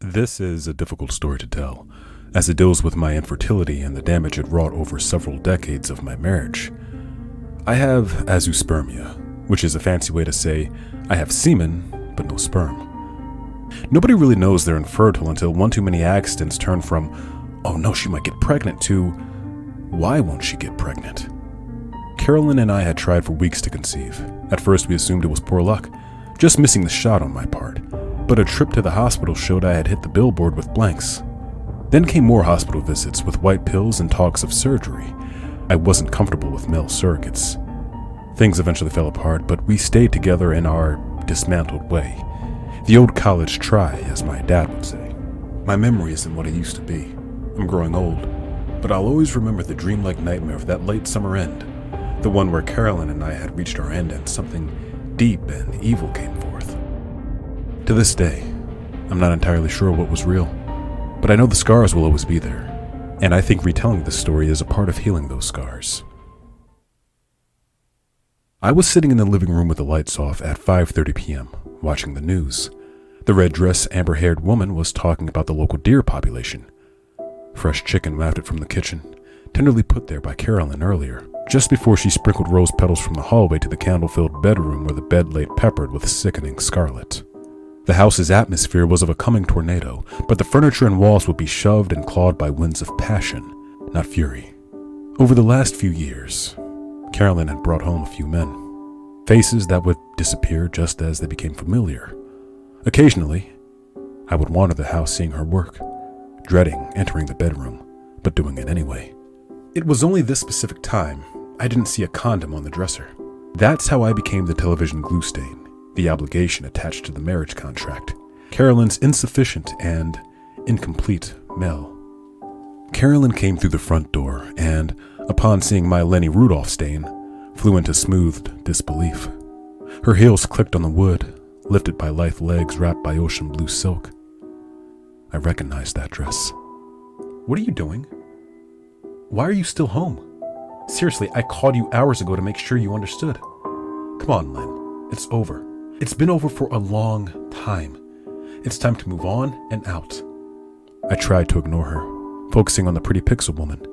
This is a difficult story to tell, as it deals with my infertility and the damage it wrought over several decades of my marriage. I have azoospermia, which is a fancy way to say I have semen, but no sperm. Nobody really knows they're infertile until one too many accidents turn from, oh no, she might get pregnant, to, why won't she get pregnant? Carolyn and I had tried for weeks to conceive. At first we assumed it was poor luck, just missing the shot on my part. But a trip to the hospital showed I had hit the billboard with blanks. Then came more hospital visits with white pills and talks of surgery. I wasn't comfortable with male surrogates. Things eventually fell apart, but we stayed together in our dismantled way. The old college try, as my dad would say. My memory isn't what it used to be. I'm growing old, but I'll always remember the dreamlike nightmare of that late summer end, the one where Carolyn and I had reached our end and something deep and evil came forth. To this day, I'm not entirely sure what was real, but I know the scars will always be there, and I think retelling this story is a part of healing those scars. I was sitting in the living room with the lights off at 5:30 p.m., watching the news. The red-dressed, amber-haired woman was talking about the local deer population. Fresh chicken wafted from the kitchen, tenderly put there by Carolyn earlier, just before she sprinkled rose petals from the hallway to the candle-filled bedroom where the bed lay peppered with sickening scarlet. The house's atmosphere was of a coming tornado, but the furniture and walls would be shoved and clawed by winds of passion, not fury. Over the last few years, Carolyn had brought home a few men, faces that would disappear just as they became familiar. Occasionally, I would wander the house seeing her work, dreading entering the bedroom, but doing it anyway. It was only this specific time I didn't see a condom on the dresser. That's how I became the television glue stain, the obligation attached to the marriage contract, Carolyn's insufficient and incomplete Mel. Carolyn came through the front door and, upon seeing my Lenny Rudolph stain, flew into smoothed disbelief. Her heels clicked on the wood, lifted by lithe legs wrapped by ocean blue silk. I recognized that dress. What are you doing? Why are you still home? Seriously, I called you hours ago to make sure you understood. Come on, Len. It's over. It's been over for a long time. It's time to move on and out. I tried to ignore her, focusing on the pretty pixel woman.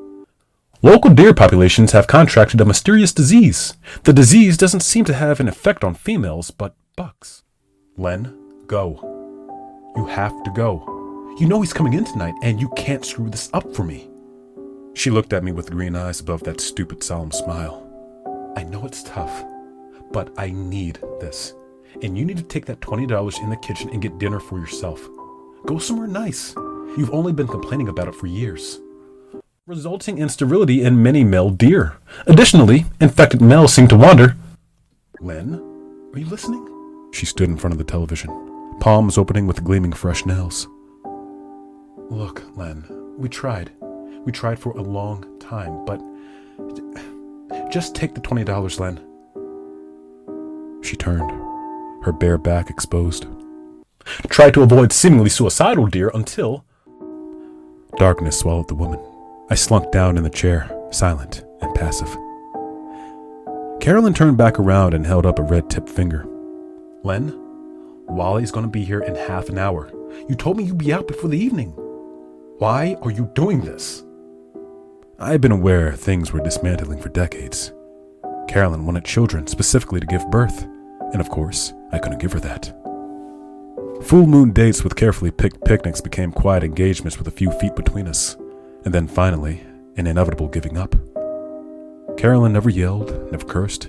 Local deer populations have contracted a mysterious disease. The disease doesn't seem to have an effect on females, but bucks. Len, go. You have to go. You know he's coming in tonight, and you can't screw this up for me. She looked at me with green eyes above that stupid solemn smile. I know it's tough, but I need this. And you need to take that $20 in the kitchen and get dinner for yourself. Go somewhere nice. You've only been complaining about it for years, resulting in sterility in many male deer. Additionally, infected males seem to wander. Len, are you listening? She stood in front of the television, palms opening with gleaming fresh nails. Look, Len, we tried. We tried for a long time, but just take the $20, Len. She turned, her bare back exposed. Tried to avoid seemingly suicidal deer until... Darkness swallowed the woman. I slunk down in the chair, silent and passive. Carolyn turned back around and held up a red-tipped finger. Len, Wally's going to be here in half an hour. You told me you'd be out before the evening. Why are you doing this? I had been aware things were dismantling for decades. Carolyn wanted children specifically to give birth, and of course, I couldn't give her that. Full moon dates with carefully picked picnics became quiet engagements with a few feet between us, and then finally, an inevitable giving up. Carolyn never yelled, never cursed,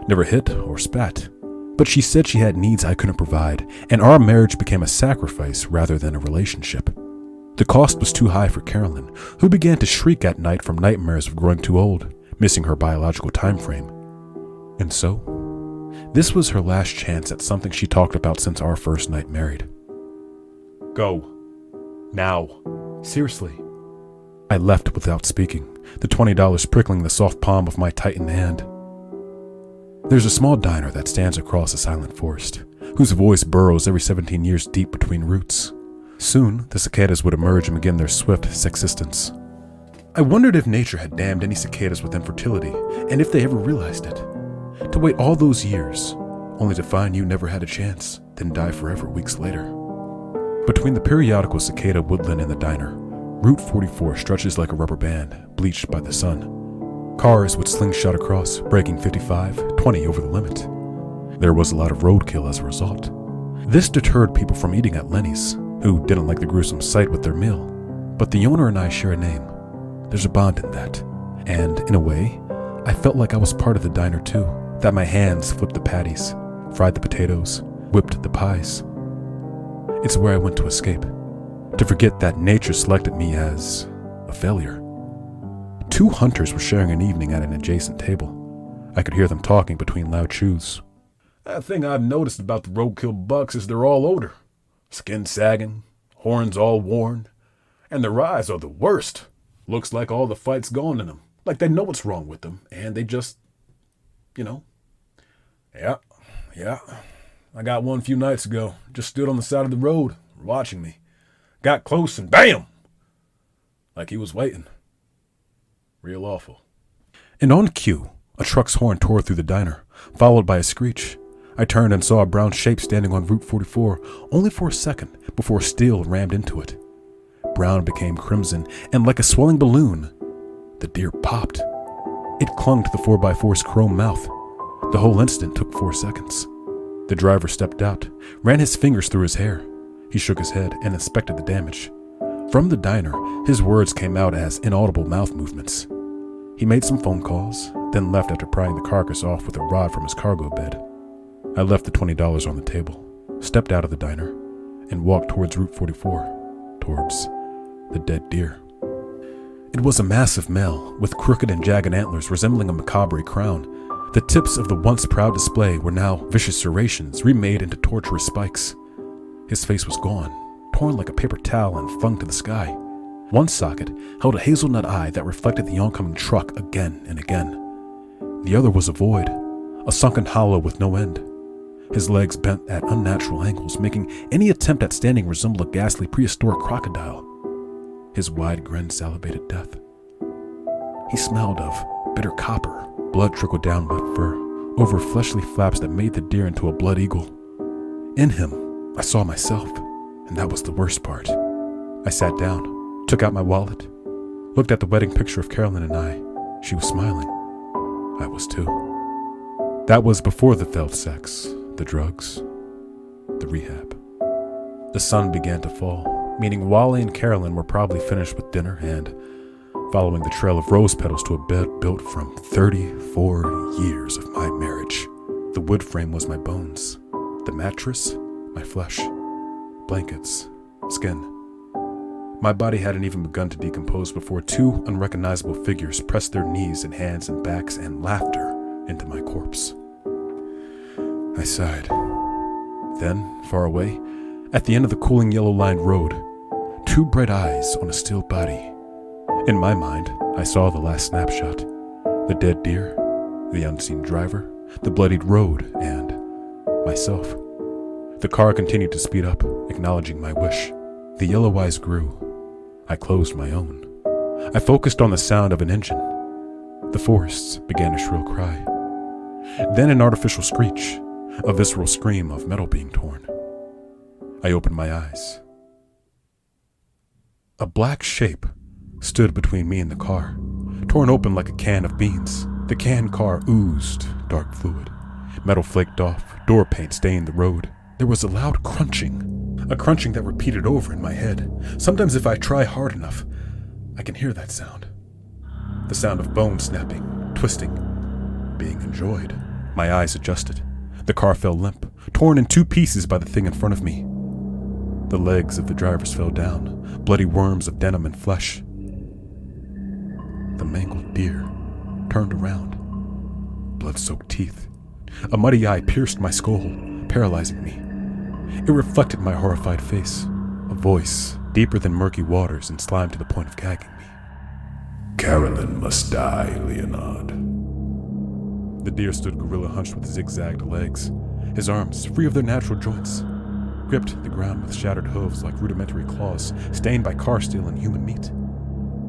never hit or spat, but she said she had needs I couldn't provide, and our marriage became a sacrifice rather than a relationship. The cost was too high for Carolyn, who began to shriek at night from nightmares of growing too old, missing her biological time frame. And so, this was her last chance at something she talked about since our first night married. Go. Now. Seriously. I left without speaking, the $20 prickling the soft palm of my tightened hand. There's a small diner that stands across a silent forest, whose voice burrows every 17 years deep between roots. Soon, the cicadas would emerge and begin their swift sexistence. I wondered if nature had damned any cicadas with infertility, and if they ever realized it. To wait all those years, only to find you never had a chance, then die forever weeks later. Between the periodical cicada woodland and the diner, Route 44 stretches like a rubber band, bleached by the sun. Cars would slingshot across, braking 55, 20 over the limit. There was a lot of roadkill as a result. This deterred people from eating at Lenny's, who didn't like the gruesome sight with their meal. But the owner and I share a name. There's a bond in that. And, in a way, I felt like I was part of the diner too, that my hands flipped the patties, fried the potatoes, whipped the pies. It's where I went to escape, to forget that nature selected me as a failure. 2 hunters were sharing an evening at an adjacent table. I could hear them talking between loud chews. That thing I've noticed about the roadkill bucks is they're all older. Skin sagging, horns all worn, and their eyes are the worst. Looks like all the fight's gone in them, like they know what's wrong with them, and they just, Yeah. I got one a few nights ago. Just stood on the side of the road, watching me. Got close and bam! Like he was waiting. Real awful. And on cue, a truck's horn tore through the diner, followed by a screech. I turned and saw a brown shape standing on Route 44, only for a second, before steel rammed into it. Brown became crimson, and like a swelling balloon, the deer popped. It clung to the 4x4's chrome mouth. The whole incident took 4 seconds. The driver stepped out, ran his fingers through his hair. He shook his head and inspected the damage. From the diner, his words came out as inaudible mouth movements. He made some phone calls, then left after prying the carcass off with a rod from his cargo bed. I left the $20 on the table, stepped out of the diner, and walked towards Route 44, towards the dead deer. It was a massive male, with crooked and jagged antlers resembling a macabre crown. The tips of the once proud display were now vicious serrations, remade into torturous spikes. His face was gone, torn like a paper towel and flung to the sky. One socket held a hazelnut eye that reflected the oncoming truck again and again. The other was a void, a sunken hollow with no end. His legs bent at unnatural angles, making any attempt at standing resemble a ghastly prehistoric crocodile. His wide grin salivated death. He smelled of bitter copper. Blood trickled down my fur, over fleshly flaps that made the deer into a blood eagle. In him, I saw myself, and that was the worst part. I sat down, took out my wallet, looked at the wedding picture of Carolyn and I. She was smiling. I was too. That was before the failed sex, the drugs, the rehab. The sun began to fall, meaning Wally and Carolyn were probably finished with dinner and following the trail of rose petals to a bed built from 34 years of my marriage. The wood frame was my bones, the mattress, my flesh, blankets, skin. My body hadn't even begun to decompose before 2 unrecognizable figures pressed their knees and hands and backs and laughter into my corpse. I sighed. Then, far away, at the end of the cooling yellow-lined road, 2 bright eyes on a still body. In my mind, I saw the last snapshot. The dead deer, the unseen driver, the bloodied road, and myself. The car continued to speed up, acknowledging my wish. The yellow eyes grew. I closed my own. I focused on the sound of an engine. The forests began a shrill cry. Then an artificial screech, a visceral scream of metal being torn. I opened my eyes. A black shape stood between me and the car, torn open like a can of beans. The canned car oozed dark fluid. Metal flaked off, door paint stained the road. There was a loud crunching, a crunching that repeated over in my head. Sometimes if I try hard enough, I can hear that sound. The sound of bone snapping, twisting, being enjoyed. My eyes adjusted. The car fell limp, torn in 2 pieces by the thing in front of me. The legs of the drivers fell down, bloody worms of denim and flesh. The mangled deer turned around, blood-soaked teeth. A muddy eye pierced my skull, paralyzing me. It reflected my horrified face, a voice deeper than murky waters and slime to the point of gagging me. Carolyn must die, Leonard. The deer stood gorilla hunched with zigzagged legs, his arms, free of their natural joints, gripped the ground with shattered hooves like rudimentary claws, stained by car steel and human meat.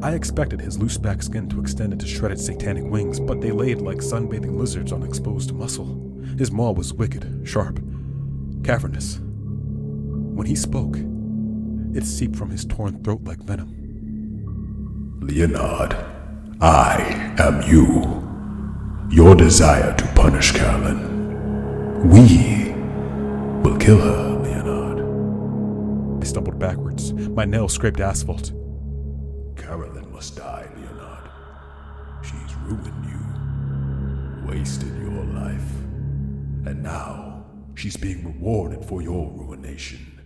I expected his loose back skin to extend into shredded satanic wings, but they laid like sunbathing lizards on exposed muscle. His maw was wicked, sharp, cavernous. When he spoke, It seeped from his torn throat like venom. Leonard, I am you. Your desire to punish Carolyn. We will kill her, Leonard. I stumbled backwards. My nails scraped asphalt. Carolyn must die, Leonard. She's ruined you, wasted your life, and now she's being rewarded for your ruination.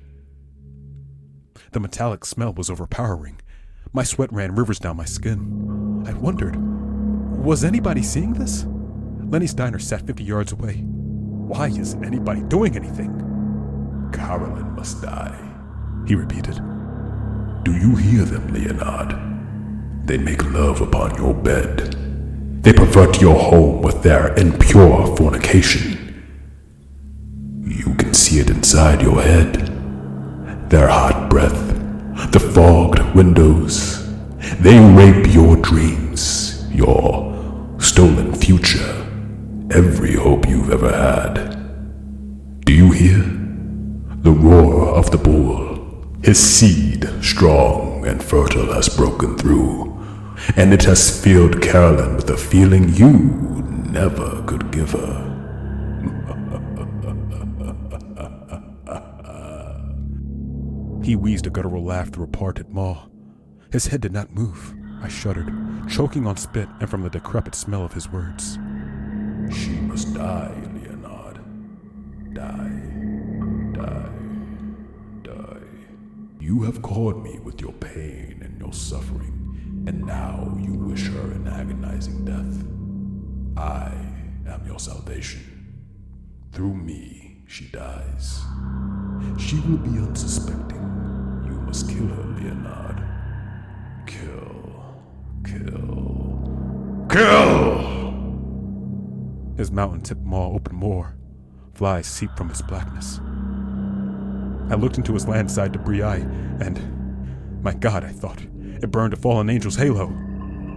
The metallic smell was overpowering. My sweat ran rivers down my skin. I wondered, was anybody seeing this? Lenny's diner sat 50 yards away. Why isn't anybody doing anything? Carolyn must die, he repeated. Do you hear them, Leonard? They make love upon your bed. They pervert your home with their impure fornication. You can see it inside your head. Their hot breath, the fogged windows. They rape your dreams, your stolen future, every hope you've ever had. Do you hear? The roar of the bull. His seed, strong and fertile, has broken through, and it has filled Carolyn with a feeling you never could give her. He wheezed a guttural laugh through a parted maw. His head did not move. I shuddered, choking on spit and from the decrepit smell of his words. She must die, Leonard. Die. You have caught me with your pain and your suffering, and now you wish her an agonizing death. I am your salvation. Through me, she dies. She will be unsuspecting. You must kill her, Leonard. Kill. His mountain-tipped maw opened more. Flies seeped from his blackness. I looked into his landside debris eye, and, my God, I thought, it burned a fallen angel's halo.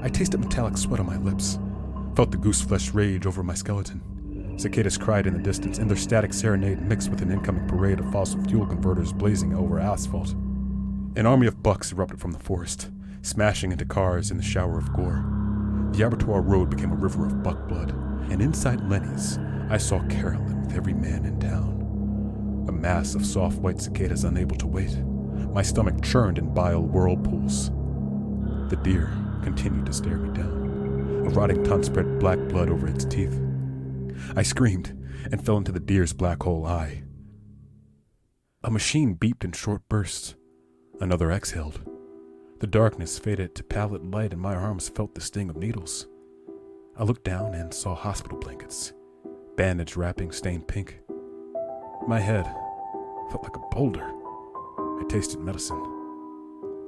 I tasted metallic sweat on my lips, felt the goose-flesh rage over my skeleton. Cicadas cried in the distance, and their static serenade mixed with an incoming parade of fossil fuel converters blazing over asphalt. An army of bucks erupted from the forest, smashing into cars in the shower of gore. The abattoir road became a river of buck blood, and inside Lenny's, I saw Carolyn with every man in town. A mass of soft white cicadas unable to wait. My stomach churned in bile whirlpools. The deer continued to stare me down. A rotting tongue spread black blood over its teeth. I screamed and fell into the deer's black hole eye. A machine beeped in short bursts. Another exhaled. The darkness faded to pallid light and my arms felt the sting of needles. I looked down and saw hospital blankets, bandage wrapping stained pink. My head felt like a boulder. I tasted medicine.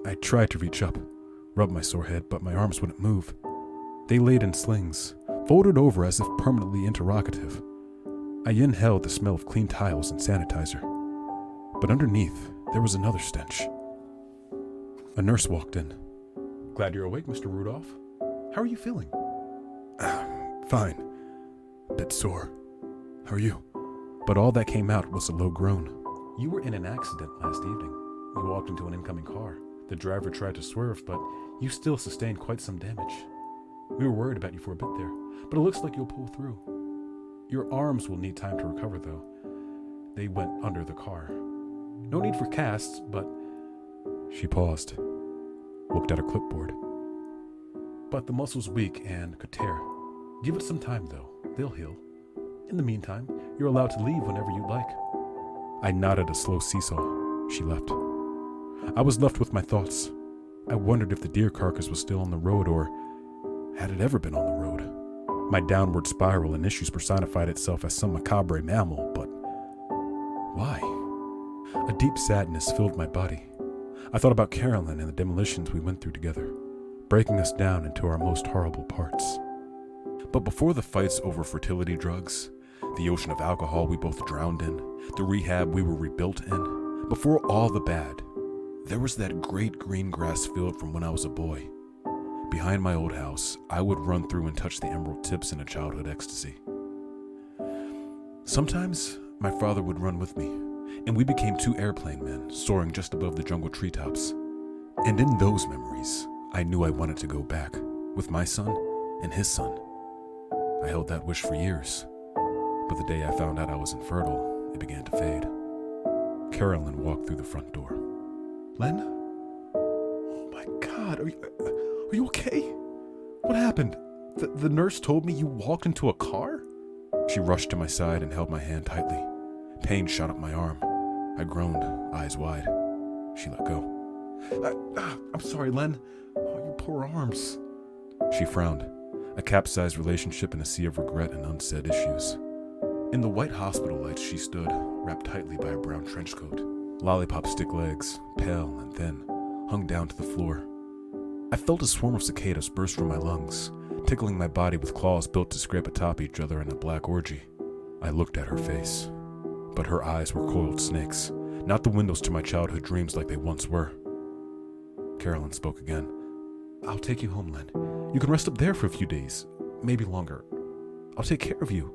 I tried to reach up, rub my sore head, but my arms wouldn't move. They laid in slings, folded over as if permanently interrogative. I inhaled the smell of clean tiles and sanitizer. But underneath, there was another stench. A nurse walked in. "Glad you're awake, Mr. Rudolph. How are you feeling?" "Fine. A bit sore. How are you?" But all that came out was a low groan. "You were in an accident last evening. You walked into an incoming car. The driver tried to swerve, but you still sustained quite some damage. We were worried about you for a bit there, but it looks like you'll pull through. Your arms will need time to recover, though. They went under the car. No need for casts, but..." She paused, looked at her clipboard. "But the muscle's weak and could tear. Give it some time, though. They'll heal. In the meantime, you're allowed to leave whenever you'd like." I nodded a slow seesaw. She left. I was left with my thoughts. I wondered if the deer carcass was still on the road, or had it ever been on the road? My downward spiral and issues personified itself as some macabre mammal, but why? A deep sadness filled my body. I thought about Carolyn and the demolitions we went through together, breaking us down into our most horrible parts. But before the fights over fertility drugs, the ocean of alcohol we both drowned in, the rehab we were rebuilt in, before all the bad, there was that great green grass field from when I was a boy. Behind my old house, I would run through and touch the emerald tips in a childhood ecstasy. Sometimes my father would run with me, and we became two airplane men soaring just above the jungle treetops. And in those memories, I knew I wanted to go back with my son and his son. I held that wish for years, but the day I found out I was infertile, it began to fade. Carolyn walked through the front door. Len? Oh my God, are you okay? What happened? The nurse told me you walked into a car? She rushed to my side and held my hand tightly. Pain shot up my arm. I groaned, eyes wide. She let go. I'm sorry, Len. Oh, your poor arms. She frowned, a capsized relationship in a sea of regret and unsaid issues. In the white hospital lights she stood, wrapped tightly by a brown trench coat. Lollipop stick legs, pale and thin, hung down to the floor. I felt a swarm of cicadas burst from my lungs, tickling my body with claws built to scrape atop each other in a black orgy. I looked at her face, but her eyes were coiled snakes, not the windows to my childhood dreams like they once were. Carolyn spoke again. I'll take you home, Len. You can rest up there for a few days, maybe longer. I'll take care of you.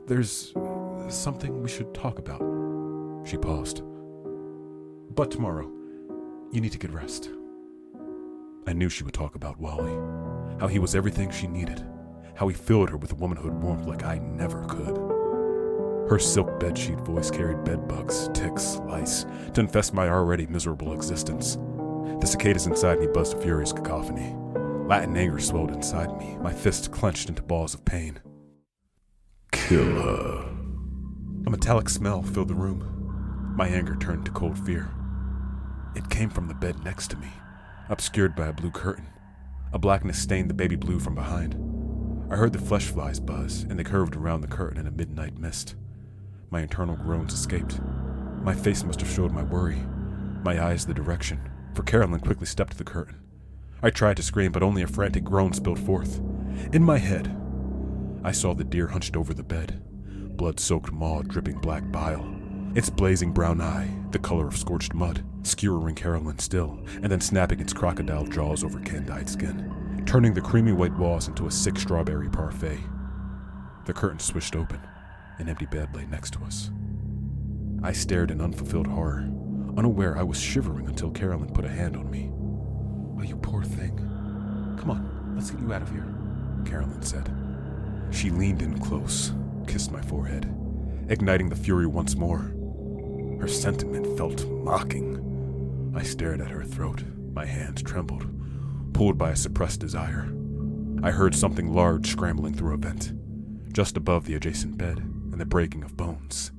There's something we should talk about. She paused. But tomorrow, you need to get rest. I knew she would talk about Wally, how he was everything she needed, how he filled her with womanhood warmth like I never could. Her silk bedsheet voice carried bedbugs, ticks, lice to infest my already miserable existence. The cicadas inside me buzzed a furious cacophony. Latin anger swelled inside me, my fists clenched into balls of pain. Kill her. A metallic smell filled the room. My anger turned to cold fear. It came from the bed next to me, obscured by a blue curtain. A blackness stained the baby blue from behind. I heard the flesh flies buzz, and they curved around the curtain in a midnight mist. My internal groans escaped. My face must have showed my worry, my eyes the direction, for Carolyn quickly stepped to the curtain. I tried to scream, but only a frantic groan spilled forth. In my head, I saw the deer hunched over the bed, blood-soaked maw dripping black bile, its blazing brown eye the color of scorched mud, skewering Carolyn still, and then snapping its crocodile jaws over can-dyed skin, turning the creamy white walls into a sick strawberry parfait. The curtain swished open. An empty bed lay next to us. I stared in unfulfilled horror, unaware I was shivering until Carolyn put a hand on me. Oh, you poor thing. Come on, let's get you out of here, Carolyn said. She leaned in close, kissed my forehead, igniting the fury once more. Her sentiment felt mocking. I stared at her throat, my hands trembled, pulled by a suppressed desire. I heard something large scrambling through a vent, just above the adjacent bed, and the breaking of bones.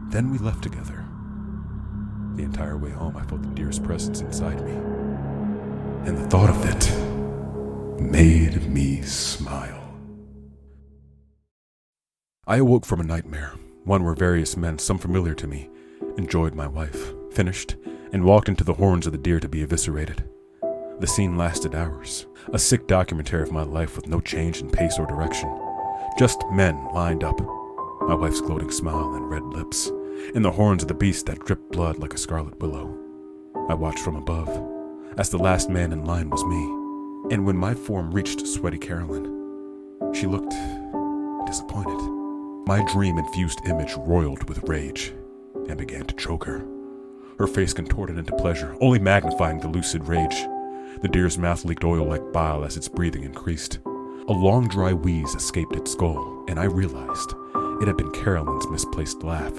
Then we left together. The entire way home I felt the deer's presence inside me, and the thought of it made me smile. I awoke from a nightmare, one where various men, some familiar to me, enjoyed my wife, finished, and walked into the horns of the deer to be eviscerated. The scene lasted hours, a sick documentary of my life with no change in pace or direction. Just men lined up, my wife's gloating smile and red lips, and the horns of the beast that dripped blood like a scarlet willow. I watched from above, as the last man in line was me, and when my form reached sweaty Carolyn, she looked disappointed. My dream-infused image roiled with rage and began to choke her. Her face contorted into pleasure, only magnifying the lucid rage. The deer's mouth leaked oil like bile as its breathing increased. A long, dry wheeze escaped its skull, and I realized it had been Carolyn's misplaced laugh.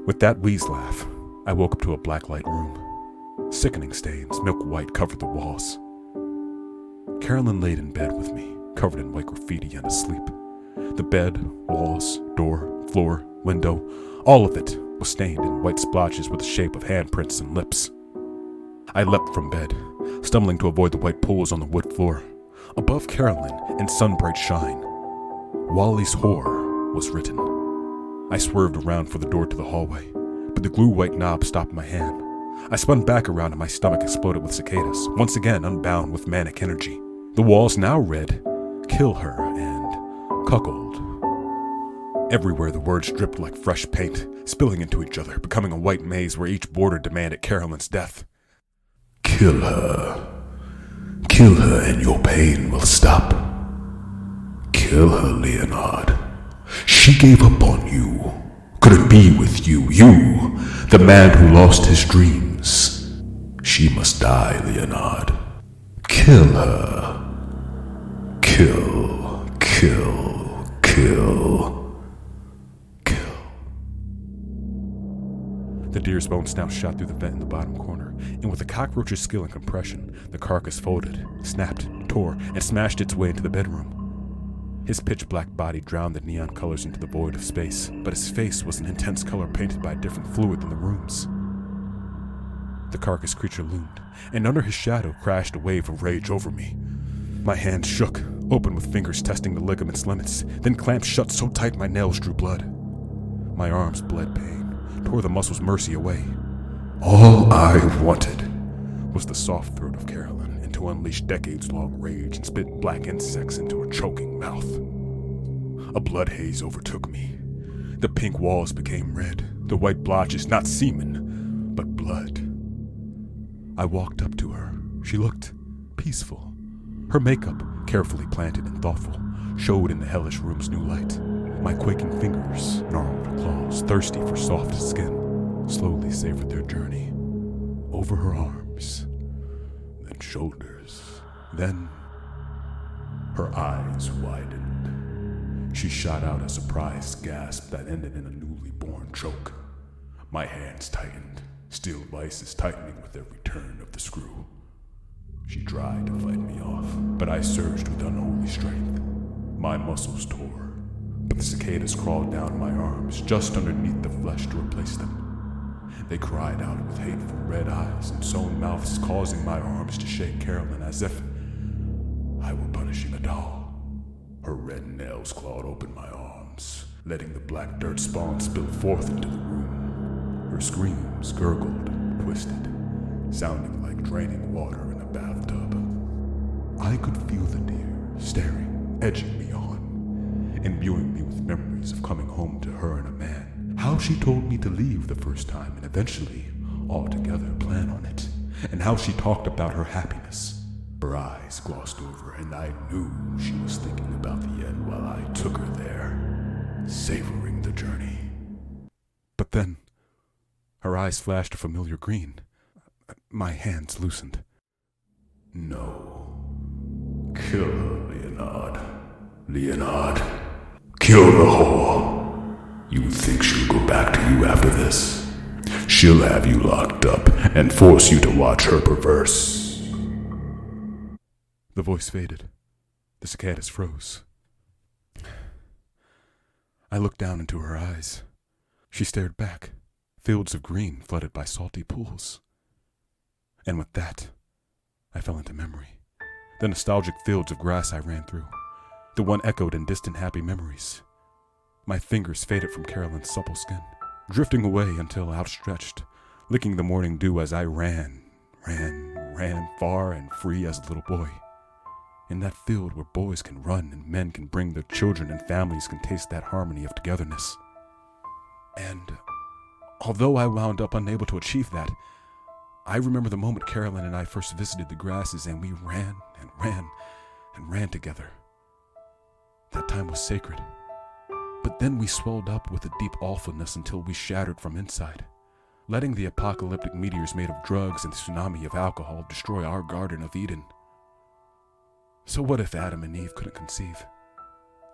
With that wheeze laugh, I woke up to a blacklight room. Sickening stains, milk white, covered the walls. Carolyn laid in bed with me, covered in white graffiti and asleep. The bed, walls, door, floor, window, all of it was stained in white splotches with the shape of handprints and lips. I leapt from bed, stumbling to avoid the white pools on the wood floor. Above Carolyn, in sunbright shine, Wally's horror was written. I swerved around for the door to the hallway, but the glue-white knob stopped my hand. I spun back around and my stomach exploded with cicadas, once again unbound with manic energy. The walls now read, "Kill her," and "Cuckold." Everywhere the words dripped like fresh paint, spilling into each other, becoming a white maze where each border demanded Carolyn's death. Kill her. Kill her and your pain will stop. Kill her, Leonard. She gave up on you, Could it be with you, the man who lost his dreams? She must die, Leonard. Kill her. Kill, kill, kill, kill. The deer's bones now shot through the vent in the bottom corner, and with a cockroach's skill and compression, the carcass folded, snapped, tore, and smashed its way into the bedroom. His pitch-black body drowned the neon colors into the void of space, but his face was an intense color painted by a different fluid than the room's. The carcass creature loomed, and under his shadow crashed a wave of rage over me. My hands shook, open with fingers testing the ligament's limits, then clamped shut so tight my nails drew blood. My arms bled pain, tore the muscles mercy away. All I wanted Was the soft throat of Carolyn, and to unleash decades-long rage and spit black insects into her choking mouth. A blood haze overtook me. The pink walls became red, the white blotches not semen, but blood. I walked up to her. She looked peaceful. Her makeup, carefully planted and thoughtful, showed in the hellish room's new light. My quaking fingers, gnarled claws, thirsty for soft skin, slowly savored their journey. Over her arms, then shoulders, then her eyes widened. She shot out a surprised gasp that ended in a newly born choke. My hands tightened, steel vices tightening with every turn of the screw. She tried to fight me off, but I surged with unholy strength. My muscles tore, but the cicadas crawled down my arms, just underneath the flesh to replace them. They cried out with hateful red eyes and sewn mouths, causing my arms to shake Carolyn as if I were punishing a doll. Her red nails clawed open my arms, letting the black dirt spawn spill forth into the room. Her screams gurgled, twisted, sounding like draining water in a bathtub. I could feel the deer staring, edging me on, imbuing me with memories of coming home to her and a man. How she told me to leave the first time and eventually, all together, plan on it. And how she talked about her happiness. Her eyes glossed over, and I knew she was thinking about the end while I took her there, savoring the journey. But then, her eyes flashed a familiar green. My hands loosened. No. Kill her, Leonard. Leonard. Kill the whore. You think she'll go back to you after this? She'll have you locked up and force you to watch her perverse. The voice faded. The cicadas froze. I looked down into her eyes. She stared back, fields of green flooded by salty pools. And with that, I fell into memory. The nostalgic fields of grass I ran through. The one echoed in distant happy memories. My fingers faded from Carolyn's supple skin, drifting away until outstretched, licking the morning dew as I ran far and free as a little boy. In that field where boys can run and men can bring their children and families can taste that harmony of togetherness. And although I wound up unable to achieve that, I remember the moment Carolyn and I first visited the grasses and we ran together. That time was sacred. But then we swelled up with a deep awfulness until we shattered from inside, letting the apocalyptic meteors made of drugs and the tsunami of alcohol destroy our Garden of Eden. So what if Adam and Eve couldn't conceive?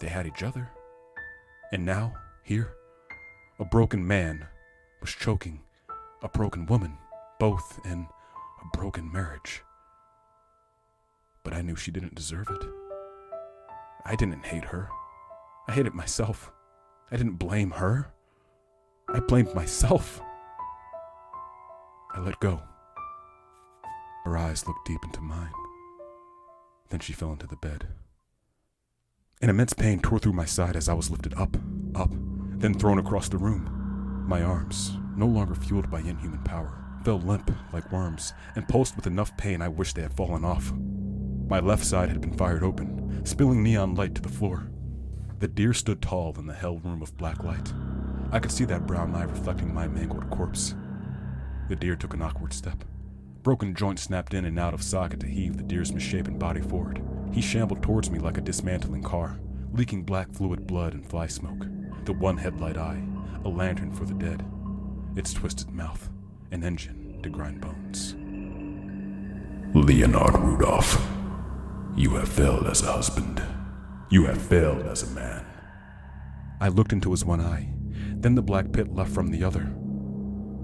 They had each other. And now, here, a broken man was choking a broken woman, both in a broken marriage. But I knew she didn't deserve it. I didn't hate her. I hated myself. I didn't blame her. I blamed myself. I let go. Her eyes looked deep into mine. Then she fell into the bed. An immense pain tore through my side as I was lifted up, then thrown across the room. My arms, no longer fueled by inhuman power, fell limp like worms and pulsed with enough pain I wished they had fallen off. My left side had been fired open, spilling neon light to the floor. The deer stood tall in the hell room of black light. I could see that brown eye reflecting my mangled corpse. The deer took an awkward step. Broken joints snapped in and out of socket to heave the deer's misshapen body forward. He shambled towards me like a dismantling car, leaking black fluid blood and fly smoke. The one headlight eye, a lantern for the dead, its twisted mouth, an engine to grind bones. Leonard Rudolph, you have failed as a husband. You have failed as a man. I looked into his one eye, then the black pit left from the other.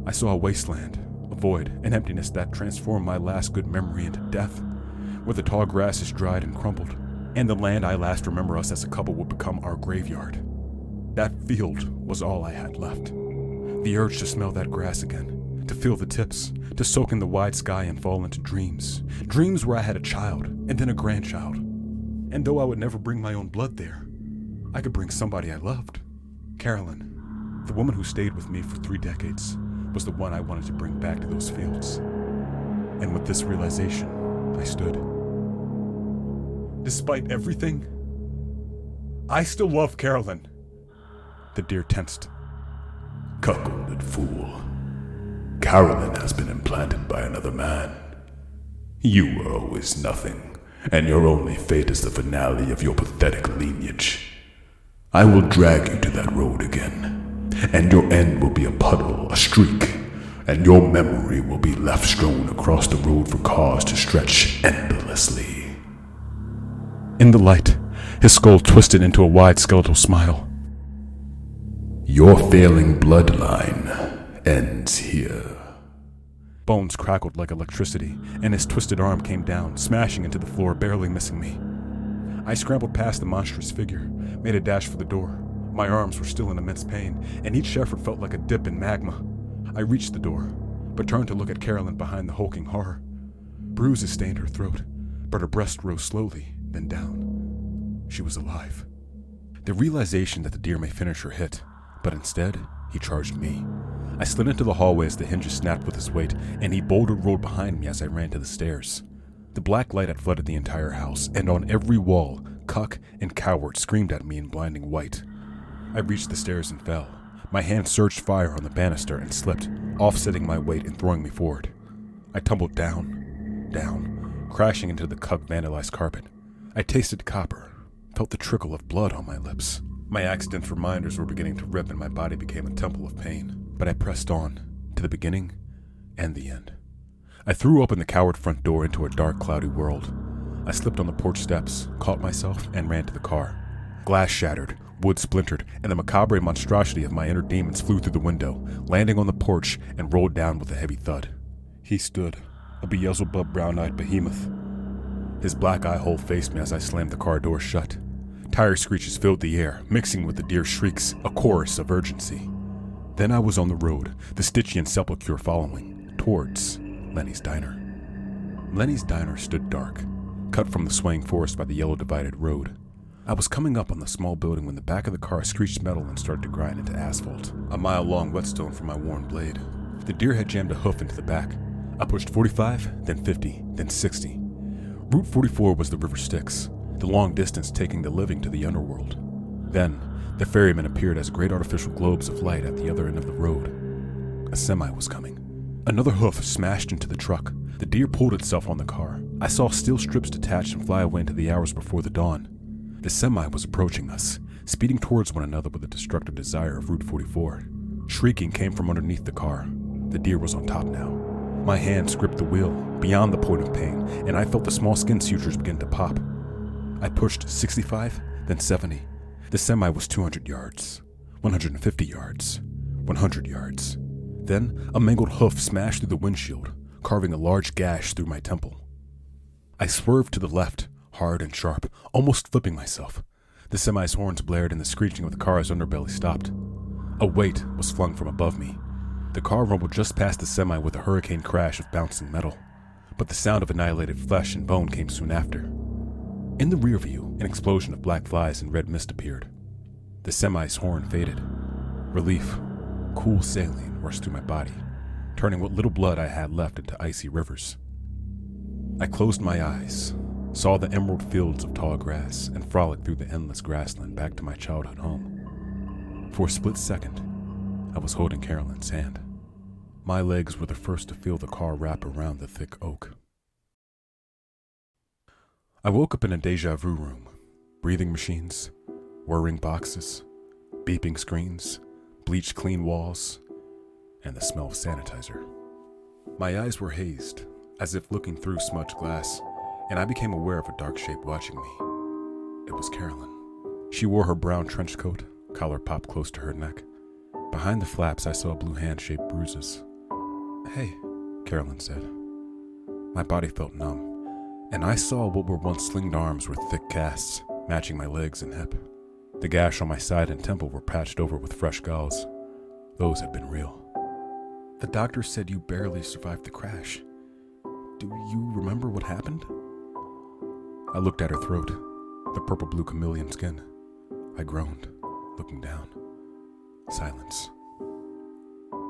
I saw a wasteland, a void, an emptiness that transformed my last good memory into death, where the tall grass is dried and crumpled, and the land I last remember us as a couple would become our graveyard. That field was all I had left. The urge to smell that grass again, to feel the tips, to soak in the wide sky and fall into dreams. Dreams where I had a child, and then a grandchild. And though I would never bring my own blood there, I could bring somebody I loved. Carolyn, the woman who stayed with me for 3 decades, was the one I wanted to bring back to those fields. And with this realization, I stood. Despite everything, I still love Carolyn. The deer tensed. Cuckolded fool. Carolyn has been implanted by another man. You were always nothing, and your only fate is the finale of your pathetic lineage. I will drag you to that road again, and your end will be a puddle, a streak, and your memory will be left strewn across the road for cars to stretch endlessly. In the light, his skull twisted into a wide skeletal smile. Your failing bloodline ends here. Bones crackled like electricity, and his twisted arm came down, smashing into the floor, barely missing me. I scrambled past the monstrous figure, made a dash for the door. My arms were still in immense pain, and each effort felt like a dip in magma. I reached the door, but turned to look at Carolyn behind the hulking horror. Bruises stained her throat, but her breast rose slowly, then down. She was alive. The realization that the deer may finish her hit, but instead, he charged me. I slid into the hallway as the hinges snapped with his weight, and he bouldered rolled behind me as I ran to the stairs. The black light had flooded the entire house, and on every wall, Cuck and Coward screamed at me in blinding white. I reached the stairs and fell. My hand surged fire on the banister and slipped, offsetting my weight and throwing me forward. I tumbled down, crashing into the Cuck vandalized carpet. I tasted copper, felt the trickle of blood on my lips. My accident's reminders were beginning to rip and my body became a temple of pain. But I pressed on, to the beginning and the end. I threw open the Coward front door into a dark, cloudy world. I slipped on the porch steps, caught myself, and ran to the car. Glass shattered, wood splintered, and the macabre monstrosity of my inner demons flew through the window, landing on the porch and rolled down with a heavy thud. He stood, a Beelzebub brown-eyed behemoth. His black eye hole faced me as I slammed the car door shut. Tire screeches filled the air, mixing with the deer's shrieks, a chorus of urgency. Then I was on the road, the Stygian sepulchre following, towards Lenny's Diner. Lenny's Diner stood dark, cut from the swaying forest by the yellow divided road. I was coming up on the small building when the back of the car screeched metal and started to grind into asphalt, a mile-long whetstone from my worn blade. The deer had jammed a hoof into the back. I pushed 45, then 50, then 60. Route 44 was the River Styx, the long distance taking the living to the underworld. Then, the ferryman appeared as great artificial globes of light at the other end of the road. A semi was coming. Another hoof smashed into the truck. The deer pulled itself on the car. I saw steel strips detach and fly away into the hours before the dawn. The semi was approaching us, speeding towards one another with the destructive desire of Route 44. Shrieking came from underneath the car. The deer was on top now. My hands gripped the wheel, beyond the point of pain, and I felt the small skin sutures begin to pop. I pushed 65, then 70. The semi was 200 yards, 150 yards, 100 yards. Then, a mangled hoof smashed through the windshield, carving a large gash through my temple. I swerved to the left, hard and sharp, almost flipping myself. The semi's horns blared and the screeching of the car's underbelly stopped. A weight was flung from above me. The car rumbled just past the semi with a hurricane crash of bouncing metal, but the sound of annihilated flesh and bone came soon after. In the rear view, an explosion of black flies and red mist appeared. The semi's horn faded. Relief, cool saline rushed through my body, turning what little blood I had left into icy rivers. I closed my eyes, saw the emerald fields of tall grass, and frolicked through the endless grassland back to my childhood home. For a split second, I was holding Carolyn's hand. My legs were the first to feel the car wrap around the thick oak. I woke up in a deja vu room. Breathing machines, whirring boxes, beeping screens, bleached clean walls, and the smell of sanitizer. My eyes were hazed, as if looking through smudged glass, and I became aware of a dark shape watching me. It was Carolyn. She wore her brown trench coat, collar popped close to her neck. Behind the flaps, I saw blue hand-shaped bruises. "Hey," Carolyn said. My body felt numb, and I saw what were once slinged arms were thick casts, matching my legs and hip. The gash on my side and temple were patched over with fresh gauze. Those had been real. "The doctor said you barely survived the crash. Do you remember what happened?" I looked at her throat, the purple-blue chameleon skin. I groaned, looking down. Silence.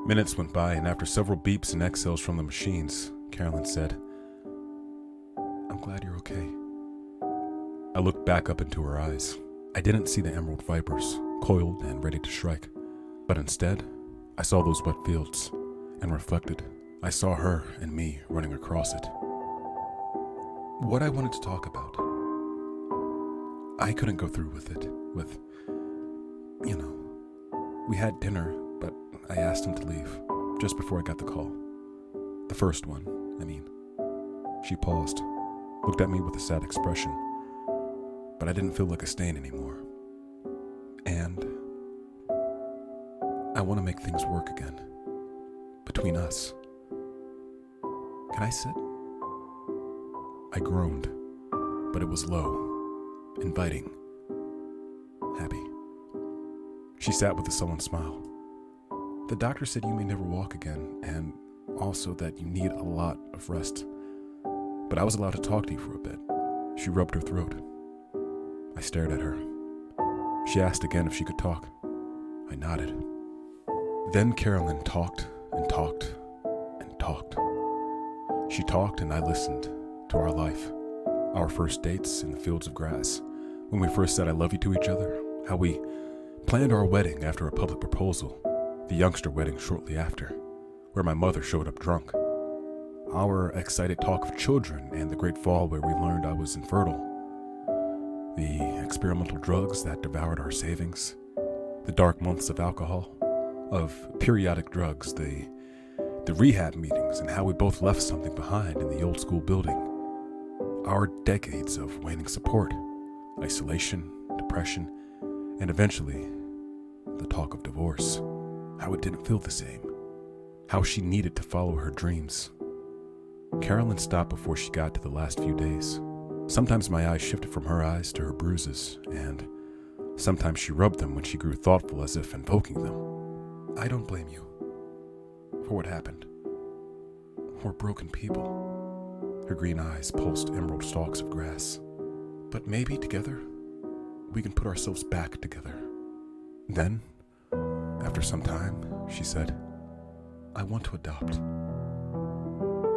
Minutes went by, and after several beeps and exhales from the machines, Carolyn said, "I'm glad you're okay." I looked back up into her eyes. I didn't see the emerald vipers, coiled and ready to strike, but instead, I saw those wet fields, and reflected, I saw her and me running across it. What I wanted to talk about. I couldn't go through with it, we had dinner, but I asked him to leave, just before I got the call. The first one, I mean. She paused, looked at me with a sad expression, but I didn't feel like a stain anymore. And I want to make things work again. Between us. Can I sit? I groaned, but it was low, inviting, happy. She sat with a sullen smile. "The doctor said you may never walk again, and also that you need a lot of rest. But I was allowed to talk to you for a bit." She rubbed her throat. I stared at her. She asked again if she could talk. I nodded. Then Carolyn talked and talked and talked. She talked and I listened to our life, our first dates in the fields of grass, when we first said I love you to each other, how we planned our wedding after a public proposal, the youngster wedding shortly after, where my mother showed up drunk, our excited talk of children and the great fall where we learned I was infertile, the experimental drugs that devoured our savings, the dark months of alcohol, of periodic drugs, the rehab meetings, and how we both left something behind in the old school building, our decades of waning support, isolation, depression, and eventually, the talk of divorce, how it didn't feel the same, how she needed to follow her dreams. Carolyn stopped before she got to the last few days. Sometimes my eyes shifted from her eyes to her bruises, and sometimes she rubbed them when she grew thoughtful as if invoking them. I don't blame you for what happened. We're broken people. Her green eyes pulsed emerald stalks of grass. But maybe together, we can put ourselves back together. Then, after some time, she said, "I want to adopt."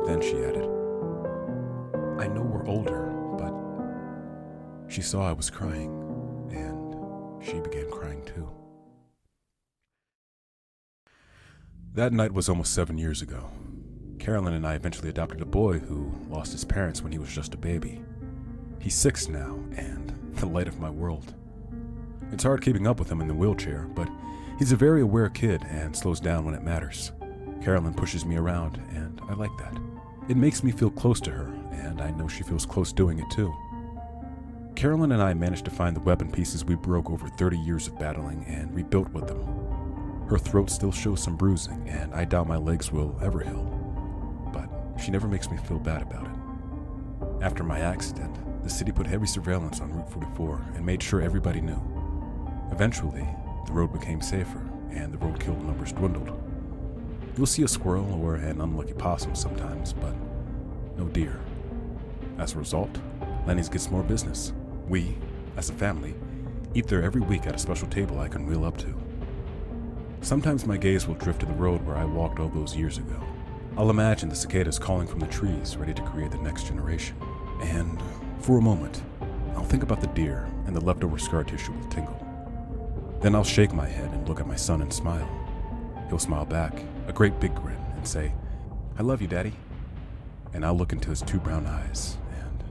Then she added, "I know we're older, but..." She saw I was crying, and she began crying too. That night was almost 7 years ago. Carolyn and I eventually adopted a boy who lost his parents when he was just a baby. He's 6 now, and the light of my world. It's hard keeping up with him in the wheelchair, but he's a very aware kid and slows down when it matters. Carolyn pushes me around, and I like that. It makes me feel close to her, and I know she feels close doing it too. Carolyn and I managed to find the weapon pieces we broke over 30 years of battling and rebuilt with them. Her throat still shows some bruising, and I doubt my legs will ever heal, but she never makes me feel bad about it. After my accident, the city put heavy surveillance on Route 44 and made sure everybody knew. Eventually, the road became safer, and the roadkill numbers dwindled. You'll see a squirrel or an unlucky possum sometimes, but no deer. As a result, Lenny's gets more business. We, as a family, eat there every week at a special table I can wheel up to. Sometimes my gaze will drift to the road where I walked all those years ago. I'll imagine the cicadas calling from the trees, ready to create the next generation. And for a moment, I'll think about the deer and the leftover scar tissue will tingle. Then I'll shake my head and look at my son and smile. He'll smile back, a great big grin, and say, "I love you, Daddy." And I'll look into his 2 brown eyes and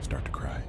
start to cry.